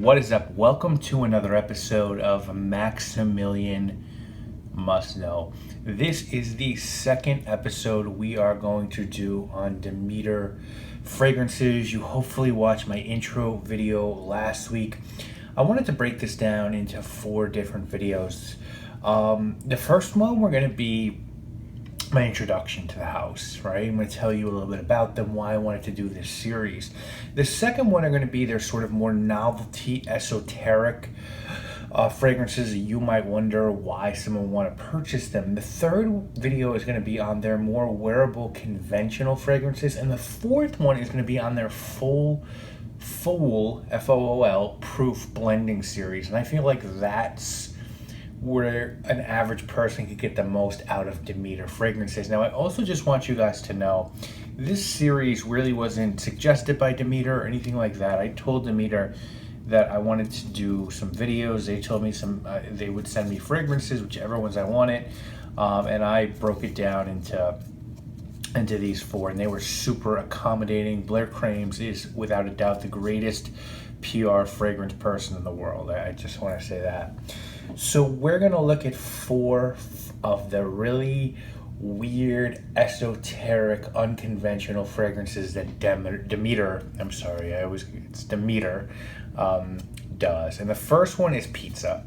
What is up? Welcome to another episode of Maximilian Must Know. This is the second episode we are going to do on Demeter fragrances. You hopefully watched my intro video last week. I wanted to break this down into 4 different videos. The first one, we're going to be my introduction to the house, right? I'm going to tell you a little bit about them, why I wanted to do this series. The second one are going to be their sort of more novelty, esoteric fragrances that you might wonder why someone would want to purchase them. The third video is going to be on their more wearable, conventional fragrances, and the fourth one is going to be on their full FOOL proof blending series. And I feel like that's where an average person could get the most out of Demeter fragrances. Now, I also just want you guys to know, this series really wasn't suggested by Demeter or anything like that. I told Demeter that I wanted to do some videos. They told me they would send me fragrances, whichever ones I wanted, and I broke it down into these 4, and they were super accommodating. Blair Crames is without a doubt the greatest PR fragrance person in the world. I just want to say that. So we're going to look at 4 of the really weird, esoteric, unconventional fragrances that Demeter does. And the first one is Pizza.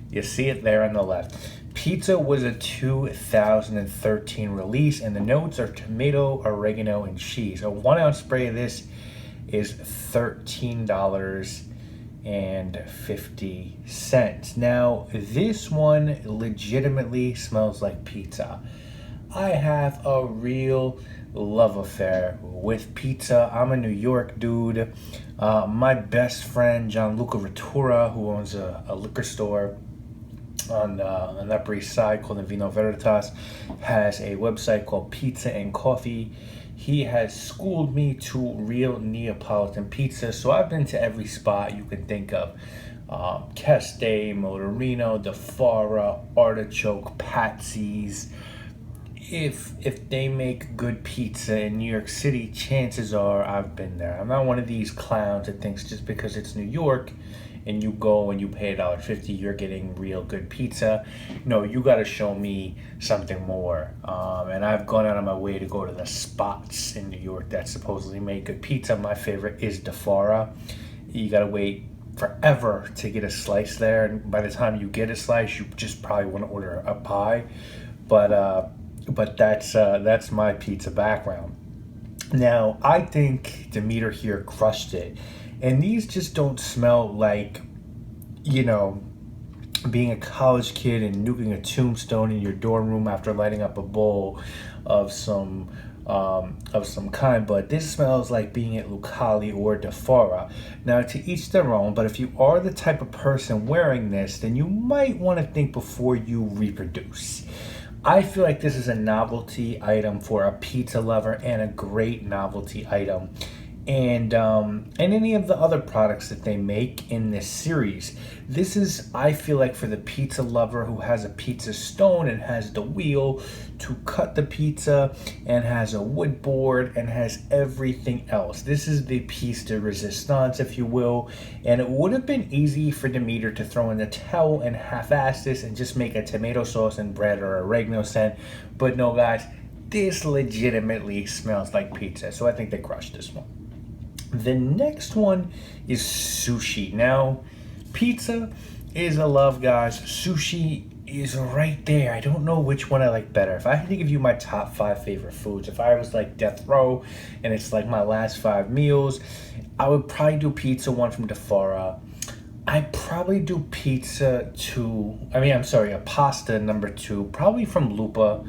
You see it there on the left. Pizza was a 2013 release, and the notes are tomato, oregano, and cheese. A 1-ounce spray of this is $13.50. Now, this one legitimately smells like pizza. I have a real love affair with pizza. I'm a New York dude. My best friend, Gianluca Rettura, who owns a liquor store on the Upper East Side called Vino Veritas, has a website called Pizza and Coffee. He has schooled me to real Neapolitan pizza, so I've been to every spot you can think of. Keste, Motorino, Da Fara, Artichoke, Patsy's. If they make good pizza in New York City, chances are I've been there. I'm not one of these clowns that thinks just because it's New York and you go and you pay $1.50, you're getting real good pizza. No, you got to show me something more. And I've gone out of my way to go to the spots in New York that supposedly make good pizza. My favorite is Da Fara. You got to wait forever to get a slice there, and by the time you get a slice, you just probably want to order a pie. But that's my pizza background. Now, I think Demeter here crushed it. And these just don't smell like, being a college kid and nuking a tombstone in your dorm room after lighting up a bowl of some kind. But this smells like being at Lucali or Da Fara. Now, to each their own, but if you are the type of person wearing this, then you might want to think before you reproduce. I feel like this is a novelty item for a pizza lover and a great novelty item. And any of the other products that they make in this series. This is, I feel like, for the pizza lover who has a pizza stone and has the wheel to cut the pizza and has a wood board and has everything else. This is the piece de resistance, if you will. And it would have been easy for Demeter to throw in the towel and half-ass this and just make a tomato sauce and bread or oregano scent. But no, guys, this legitimately smells like pizza. So I think they crushed this one. The next one is Sushi. Now, pizza is a love, guys. Sushi is right there. I don't know which one I like better. If I had to give you my top 5 favorite foods, if I was like death row and it's like my last 5 meals, I would probably do pizza 1 from Da Fara. I'd probably do a pasta number 2, probably from Lupa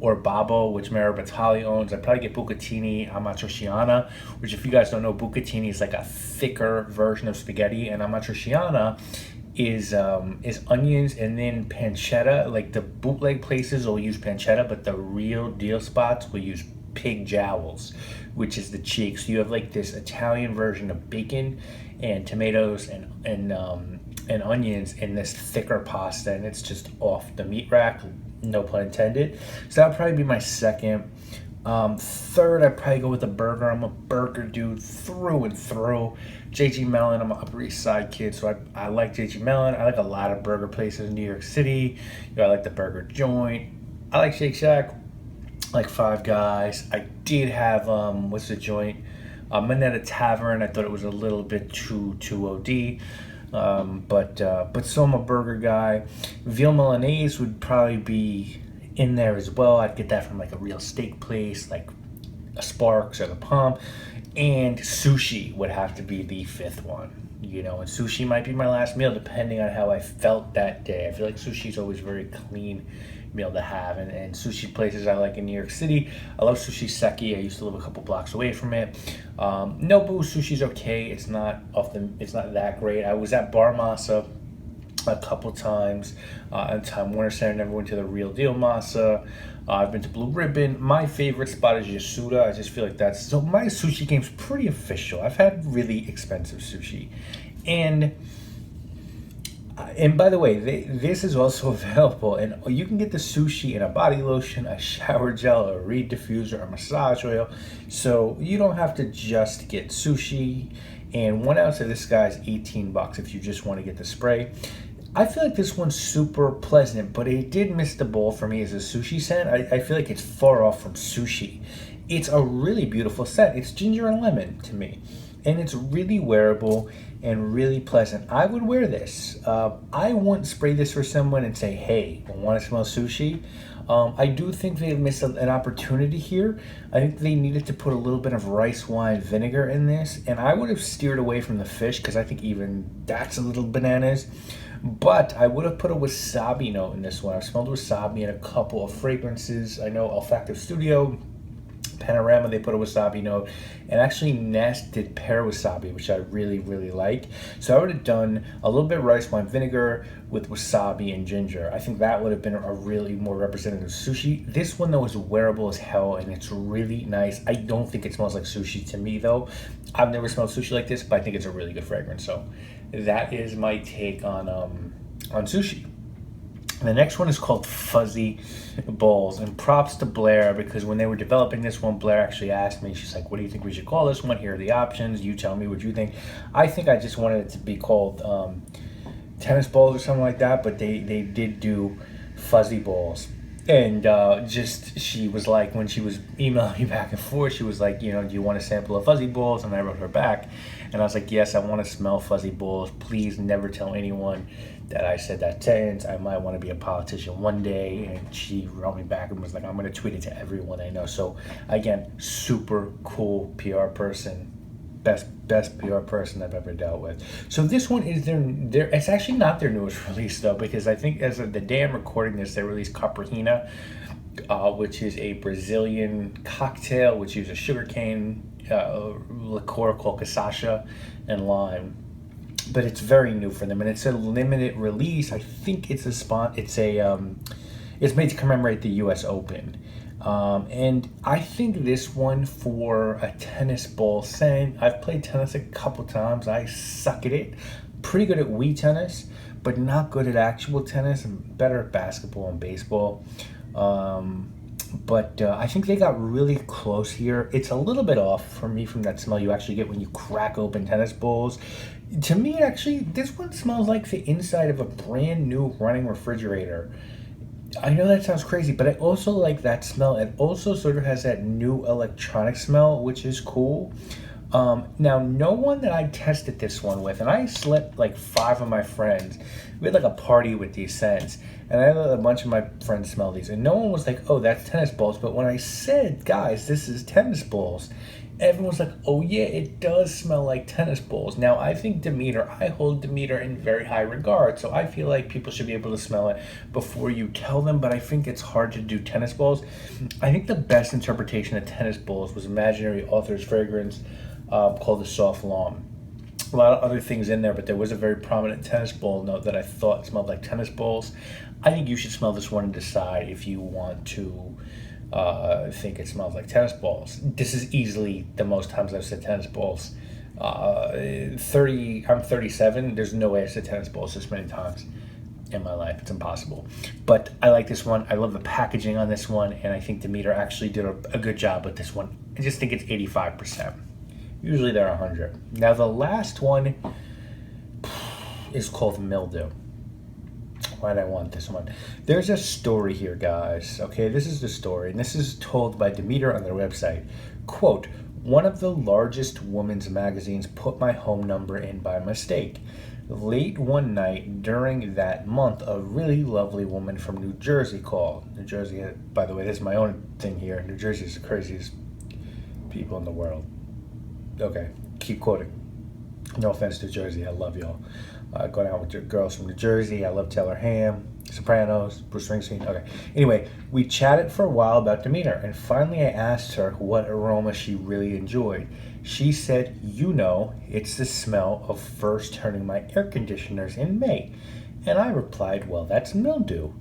or Babbo, which Mara Batali owns. I'd probably get bucatini amatriciana, which, if you guys don't know, bucatini is like a thicker version of spaghetti, and amatriciana is onions and then pancetta. Like the bootleg places will use pancetta, but the real deal spots will use pig jowls, which is the cheeks. So you have like this Italian version of bacon and tomatoes and onions in this thicker pasta, and it's just off the meat rack. No pun intended. So that would probably be my second. Third, I'd probably go with a burger. I'm a burger dude through and through. JG Mellon, I'm an Upper East Side kid, so I like JG Mellon. I like a lot of burger places in New York City. I like the Burger Joint. I like Shake Shack. I like Five Guys. I did have what's the joint? Minetta Tavern. I thought it was a little bit too OD. But so I'm a burger guy. Veal Milanese would probably be in there as well. I'd get that from like a real steak place, like a Sparks or the Palm. And sushi would have to be the fifth one. And sushi might be my last meal depending on how I felt that day. I feel like sushi is always very clean meal to have, and sushi places I like in New York City. I love Sushi Seki. I used to live a couple blocks away from it. Nobu sushi's okay. It's not that great. I was at Bar Masa a couple times at Time Warner Center. Never went to the Real Deal Masa. I've been to Blue Ribbon. My favorite spot is Yasuda. I just feel like so my sushi game's pretty official. I've had really expensive sushi, and by the way, this is also available, and you can get the sushi in a body lotion, a shower gel, a reed diffuser, a massage oil. So you don't have to just get sushi. And 1 ounce of this guy's $18 if you just want to get the spray. I feel like this one's super pleasant, but it did miss the bowl for me as a sushi scent. I feel like it's far off from sushi. It's a really beautiful scent. It's ginger and lemon to me. And it's really wearable and really pleasant. I would wear this. I wouldn't spray this for someone and say, hey, I want to smell sushi. I do think they missed an opportunity here. I think they needed to put a little bit of rice wine vinegar in this, and I would have steered away from the fish because I think even that's a little bananas. But I would have put a wasabi note in this one. I've smelled wasabi in a couple of fragrances. I know Olfactive Studio, Panorama, they put a wasabi note, and actually Nest did pear wasabi, which I really, really like. So I would have done a little bit of rice wine vinegar with wasabi and ginger. I think that would have been a really more representative sushi. This one though is wearable as hell, and it's really nice. I don't think it smells like sushi to me though. I've never smelled sushi like this, but I think it's a really good fragrance. So that is my take on sushi. The next one is called Fuzzy Bowls, and props to Blair, because when they were developing this one, Blair actually asked me, she's like, what do you think we should call this one? Here are the options. You tell me what you think. I think I just wanted it to be called tennis balls or something like that, but they did do Fuzzy Bowls. And she was like, when she was emailing me back and forth, she was like, do you want a sample of Fuzzy Bowls? And I wrote her back, and I was like, yes, I want to smell Fuzzy Bowls. Please never tell anyone that I said that sentence. I might want to be a politician one day. And she wrote me back and was like, I'm going to tweet it to everyone I know. So again, super cool PR person. Best PR person I've ever dealt with. So this one is their it's actually not their newest release though, because I think as of the day I'm recording this, they released Caprihina, which is a Brazilian cocktail which uses sugarcane liqueur called cachaça and lime. But it's very new for them, and it's a limited release. I think it's it's made to commemorate the U.S. Open. And I think this one for a tennis ball scent, I've played tennis a couple times. I suck at it. Pretty good at Wii tennis, but not good at actual tennis. I'm better at basketball and baseball. But I think they got really close here. It's a little bit off for me from that smell you actually get when you crack open tennis balls. To me, actually, this one smells like the inside of a brand new running refrigerator. I know that sounds crazy, but I also like that smell. It also sort of has that new electronic smell, which is cool. Now, no one that I tested this one with, and I slept like 5 of my friends. We had like a party with these scents, and I let a bunch of my friends smell these, and no one was like, oh, that's tennis balls. But when I said, guys, this is tennis balls, everyone was like, oh yeah, it does smell like tennis balls. Now, I think I hold Demeter in very high regard, so I feel like people should be able to smell it before you tell them, but I think it's hard to do tennis balls. I think the best interpretation of tennis balls was Imaginary Author's fragrance called the Soft Lawn. A lot of other things in there, but there was a very prominent tennis ball note that I thought smelled like tennis balls. I think you should smell this one and decide if you want to think it smells like tennis balls. This is easily the most times I've said tennis balls. I'm 37. There's no way I said tennis balls this many times. in my life. It's impossible. But I like this one. I love the packaging on this one, and I think Demeter actually did a good job with this one. I just think it's 85%. Usually they're 100. Now the last one is called Mildew. Why did I want this one? There's a story here, guys. Okay, this is the story, and this is told by Demeter on their website. Quote, one of the largest women's magazines put my home number in by mistake. Late one night during that month, a really lovely woman from New Jersey called. New Jersey, by the way, this is my own thing here. New Jersey is the craziest people in the world. Okay, keep quoting. No offense to Jersey, I love y'all. Going out with girls from New Jersey. I love Taylor Ham, Sopranos, Bruce Springsteen. Okay. Anyway, we chatted for a while about Demeter, and finally I asked her what aroma she really enjoyed. She said, you know, it's the smell of first turning my air conditioners in May. And I replied, well, that's Mildew.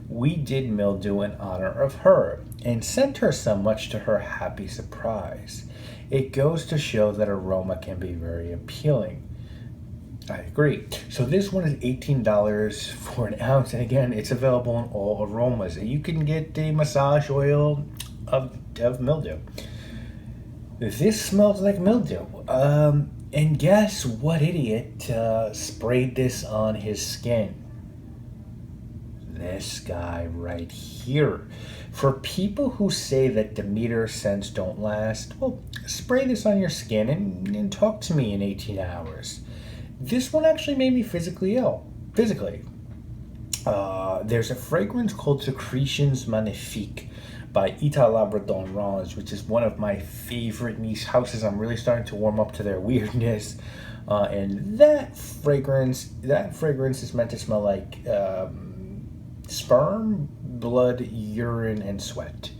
We did Mildew in honor of her and sent her some, much to her happy surprise. It goes to show that aroma can be very appealing. I agree. So this one is $18 for an ounce, and again, it's available in all aromas. You can get the massage oil of Mildew. This smells like Mildew. And guess what idiot sprayed this on his skin? This guy right here. For people who say that Demeter scents don't last, well, spray this on your skin and talk to me in 18 hours. This one actually made me physically ill. Physically. There's a fragrance called Secretions Magnifiques by Ita Labrador Range, which is one of my favorite niche houses. I'm really starting to warm up to their weirdness. And that fragrance is meant to smell like sperm, blood, urine, and sweat.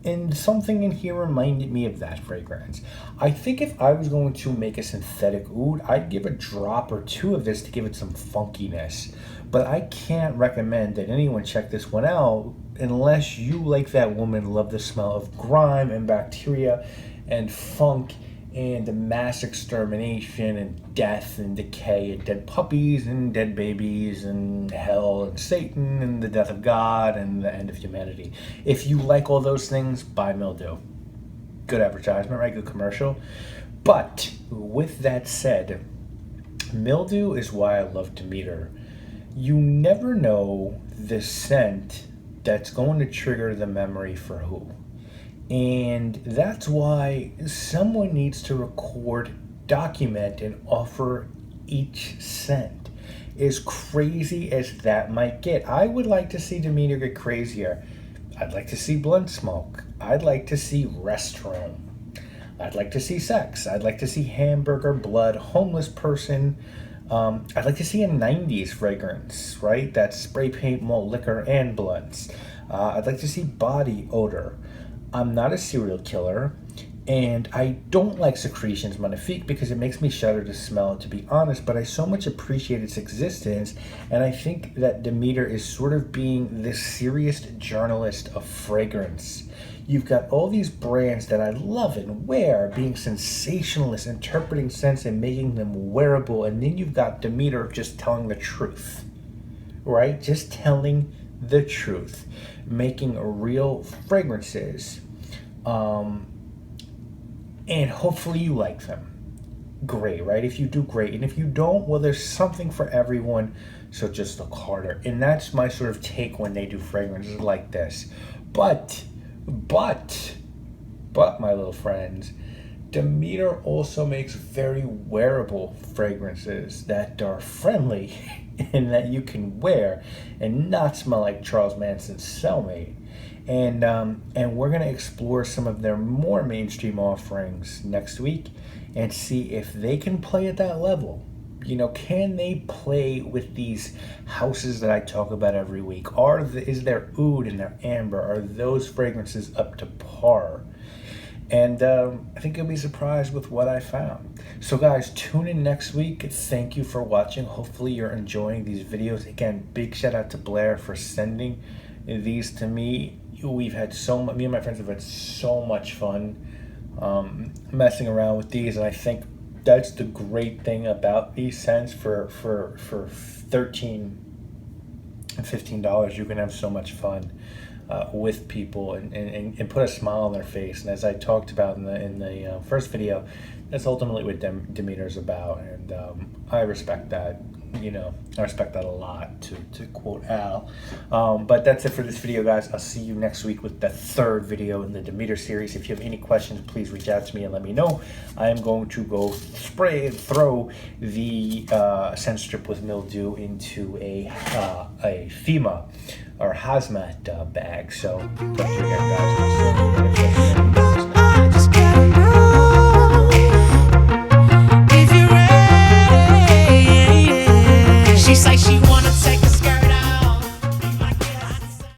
And something in here reminded me of that fragrance. I think if I was going to make a synthetic oud, I'd give a drop or two of this to give it some funkiness. But I can't recommend that anyone check this one out unless you, like that woman, love the smell of grime and bacteria and funk and mass extermination and death and decay and dead puppies and dead babies and hell and Satan and the death of God and the end of humanity. If you like all those things, buy Mildew. Good advertisement, right? Good commercial. But with that said, Mildew is why I love Demeter. You never know the scent that's going to trigger the memory for who. And that's why someone needs to record, document, and offer each scent. As crazy as that might get, I would like to see Demeter get crazier. I'd like to see blunt smoke. I'd like to see restroom. I'd like to see sex. I'd like to see hamburger, blood, homeless person. I'd like to see a 90s fragrance, right? That's spray paint, malt liquor, and blunts. I'd like to see body odor. I'm not a serial killer, and I don't like Secretions Magnifiques because it makes me shudder to smell it, to be honest, but I so much appreciate its existence, and I think that Demeter is sort of being the serious journalist of fragrance. You've got all these brands that I love and wear being sensationalist, interpreting scents and making them wearable, and then you've got Demeter just telling the truth, right? Just telling the truth, making real fragrances, and hopefully you like them. Great, right? If you do, great. And if you don't, well, there's something for everyone, so just look harder. And that's my sort of take when they do fragrances like this. But, my little friends, Demeter also makes very wearable fragrances that are friendly and that you can wear and not smell like Charles Manson's cellmate. And we're going to explore some of their more mainstream offerings next week and see if they can play at that level. You know, can they play with these houses that I talk about every week? Is their oud and their amber, are those fragrances up to par? And I think you'll be surprised with what I found. So guys, tune in next week. Thank you for watching. Hopefully you're enjoying these videos. Again, big shout out to Blair for sending these to me. Me and my friends have had so much fun messing around with these, and I think that's the great thing about these scents for 13 and $15, you can have so much fun with people and put a smile on their face. And as I talked about in the first video, that's ultimately what Demeter's about, and I respect that. I respect that a lot, to quote Al. But that's it for this video, guys. I'll see you next week with the third video in the Demeter series. If you have any questions, please reach out to me and let me know. I am going to go spray and throw the scent strip with Mildew into a FEMA or hazmat bag. So talk to you again, guys.